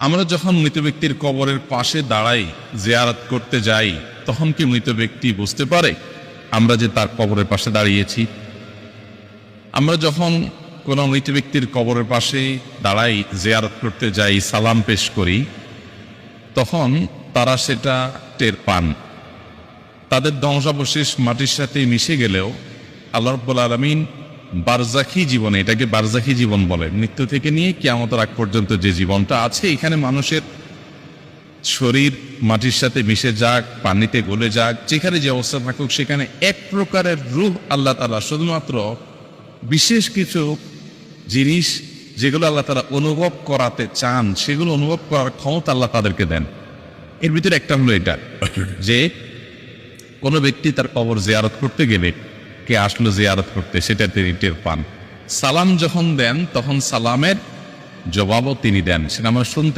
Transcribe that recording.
আমরা যখন মৃত ব্যক্তির কবরের পাশে দাঁড়াই, জিয়ারত করতে যাই, তখন কি মৃত ব্যক্তি বুঝতে পারে আমরা যে তার কবরের পাশে দাঁড়িয়েছি? আমরা যখন কোনো মৃত ব্যক্তির কবরের পাশে দাঁড়াই, জিয়ারত করতে যাই, সালাম পেশ করি, তখন তারা সেটা টের পান। তাদের ধ্বংসাবশেষ মাটির সাথে মিশে গেলেও আল্লাহ রাব্বুল আলামিন বারজাখী জীবনে, এটাকে বারজাখী জীবন বলে, মৃত্যু থেকে নিয়ে কিয়ামতের আগ পর্যন্ত যে জীবনটা আছে, এখানে মানুষের শরীর মাটির সাথে মিশে যাক, পানিতে গলে যাক, যেখানে যে অবস্থা থাকুক, সেখানে এক প্রকারের রূহ আল্লাহ তাআলা শুধুমাত্র বিশেষ কিছু জিনিস যেগুলো আল্লাহ তাআলা অনুভব করাতে চান, সেগুলো অনুভব করার ক্ষমতা আল্লাহ তাদেরকে দেন। এর ভিতরে একটা হলো এটা যে কোনো ব্যক্তি তার কবর জিয়ারত করতে গেলে, কে আসলো জিয়ারত করতে, সেটা তিনি টের পান। সালাম যখন দেন তখন সালামের জবাবও তিনি দেন, সেটা আমরা শুনতে